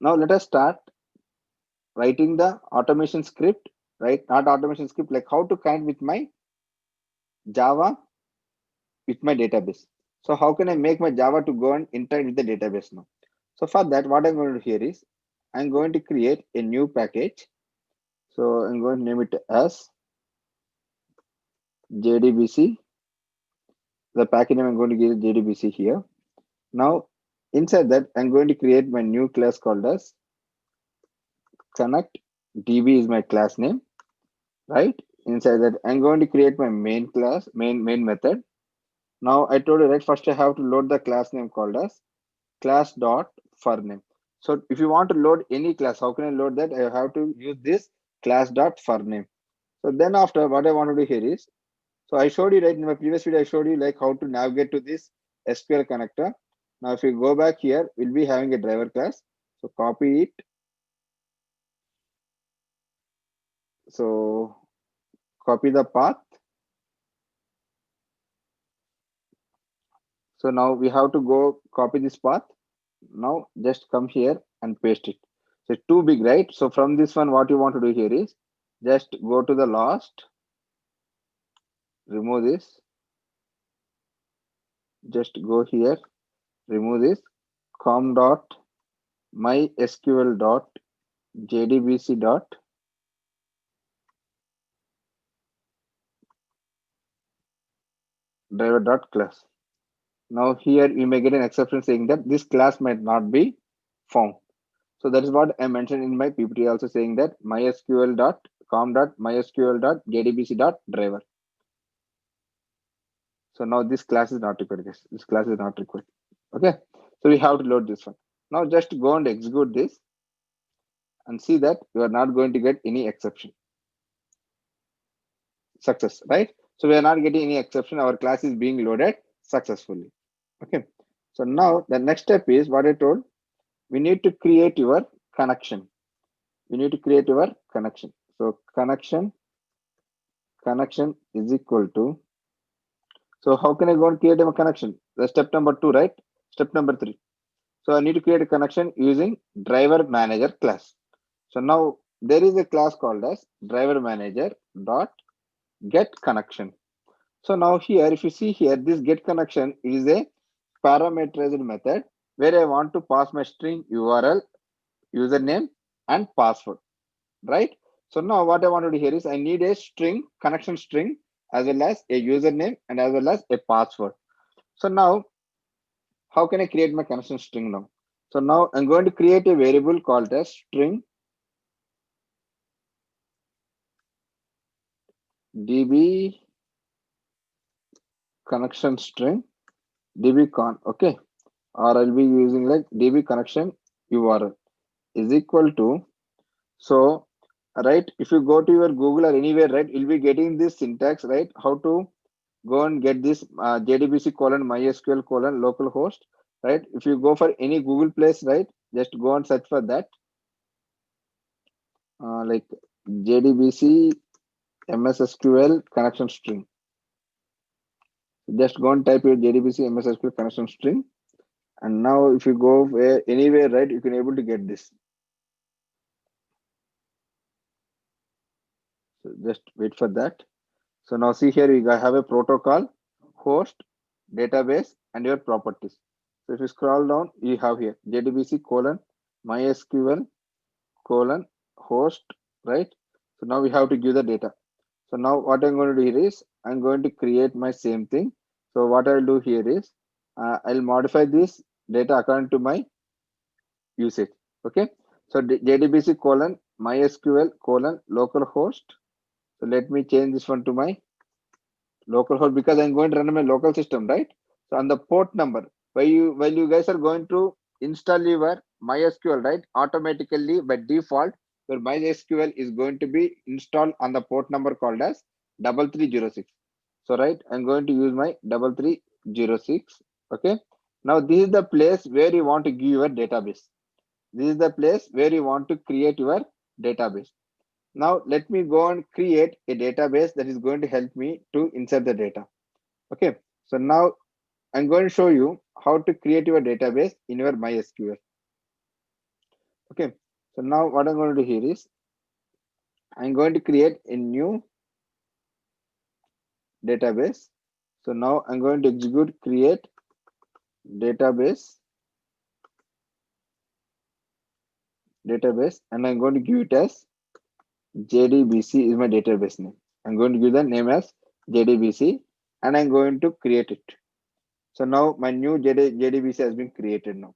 Now let us start writing the automation script, right? Not automation script, like how to connect with my Java with my database. So how can I make my Java to go and interact with the database now? So for that, what I'm going to do here is I'm going to create a new package. So I'm going to name it as JDBC. The package name I'm going to give JDBC here. Now inside that, I'm going to create my new class called as connect. DB is my class name, right? Inside that, I'm going to create my main class, main method. Now I told you, right, first I have to load the class name called as class dot for name. So if you want to load any class, how can I load that? I have to use this class dot for name. So then after, what I want to do here is, so I showed you, right, in my previous video, I showed you like how to navigate to this SQL connector. Now if you go back here, we'll be having a driver class. So copy it. So copy the path. So now we have to go copy this path. Now just come here and paste it. So it's too big, right? So from this one, what you want to do here is just go to the last, remove this, just go here, remove this, com dot mysql dot jdbc dot driver dot class. Now here you may get an exception saying that this class might not be found. So that is what I mentioned in my PPT also, saying that mysql dot com dot mysql dot jdbc dot driver. So now this class is not required. This class is not required. Okay. So we have to load this one. Now just go and execute this and see that you are not going to get any exception. Success, right? So we are not getting any exception. Our class is being loaded successfully. Okay. So now the next step is what I told. We need to create your connection. We need to create your connection. So connection is equal to. So how can I go and create a connection? The step number 2, right? Step number 3. So I need to create a connection using driver manager class. So now there is a class called as driver manager dot get connection. So now here, if you see here, this get connection is a parameterized method where I want to pass my string URL, username, and password, right? So now what I want to do here is I need a string, connection string, as well as a username and as well as a password. So now how can I create my connection string now? So now I'm going to create a variable called as string db connection string dbcon, okay, or I'll be using like db connection URL is equal to. So right, if you go to your Google or anywhere, right, you'll be getting this syntax, right, how to go and get this jdbc colon mysql colon localhost, right? If you go for any Google place, right, just go and search for that, like jdbc mssql connection string. Just go and type your jdbc mssql connection string, and now if you go where anywhere, right, you can able to get this. So just wait for that. So now see here, you have a protocol, host, database, and your properties. So if you scroll down, you have here jdbc colon mysql colon host, right? So now we have to give the data. So now what I'm going to do here is I'm going to create my same thing. So what I'll do here is I'll modify this data according to my usage. Okay. So jdbc colon mysql colon localhost. So let me change this one to my localhost because I'm going to run my local system, right? So on the port number, while you guys are going to install your MySQL, right? Automatically by default, your MySQL is going to be installed on the port number called as 3306. So right, I'm going to use my 3306. Okay. Now this is the place where you want to give your database. This is the place where you want to create your database. Now let me go and create a database that is going to help me to insert the data. Okay. So now I'm going to show you how to create your database in your MySQL. Okay. So now what I'm going to do here is I'm going to create a new database. So now I'm going to execute create database and I'm going to give it as JDBC is my database name. I'm going to give the name as JDBC and I'm going to create it. So now my new JDBC has been created now.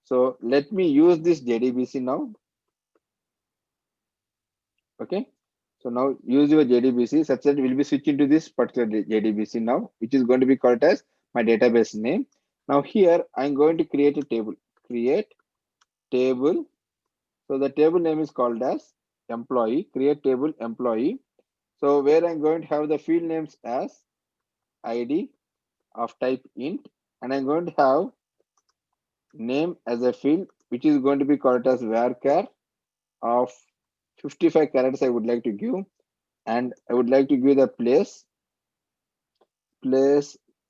So let me use this JDBC now. Okay. So now use your JDBC such that we'll be switching to this particular JDBC now, which is going to be called as my database name. Now here I'm going to create a table. Create table. So the table name is called as employee. Create table employee. So where I'm going to have the field names as ID of type int, and I'm going to have name as a field, which is going to be called as varchar of 55 characters I would like to give, and I would like to give the place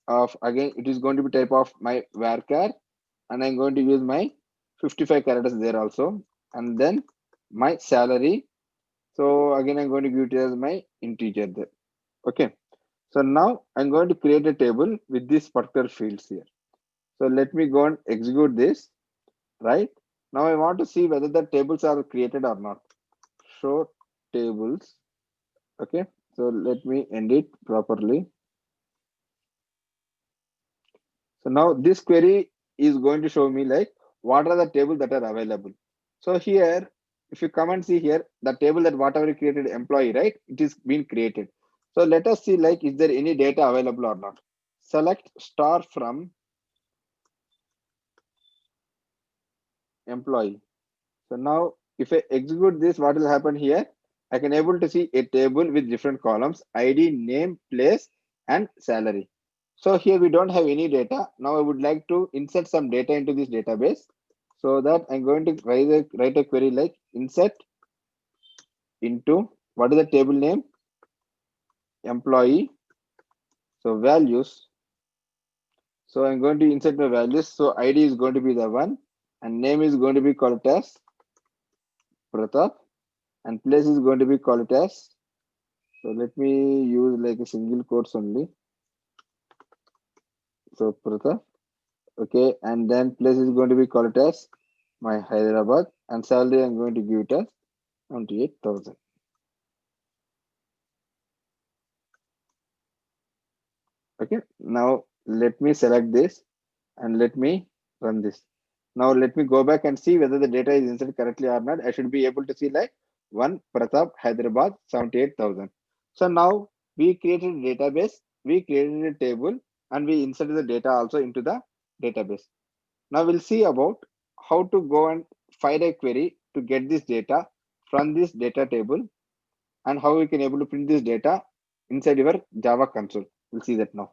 of, again it is going to be type of my varchar, and I'm going to use my 55 characters there also, and then my salary. So again I'm going to give it as my integer there. Okay. So now I'm going to create a table with these particular fields here. So let me go and execute this, right? Now I want to see whether the tables are created or not. Show tables. Okay. So let me end it properly. So now this query is going to show me like what are the tables that are available. So here, if you come and see here, the table that whatever you created employee, right? It is been created. So let us see like is there any data available or not. Select star from employee. So now if I execute this, what will happen here? I can able to see a table with different columns, ID, name, place, and salary. So here we don't have any data. Now I would like to insert some data into this database. So that I'm going to write a query like insert into what is the table name? Employee. So values. So I'm going to insert my values. So ID is going to be the one and name is going to be called as Pratap and place is going to be called as, so let me use like a single quotes only. So Pratap, okay, and then place is going to be called as my Hyderabad and salary I'm going to give it as 28,000. Okay, now let me select this and let me run this. Now let me go back and see whether the data is inserted correctly or not. I should be able to see like one Pratap Hyderabad 78,000. So now we created a database, we created a table, and we inserted the data also into the database. Now we'll see about how to go and fire a query to get this data from this data table and how we can able to print this data inside your Java console. We'll see that now.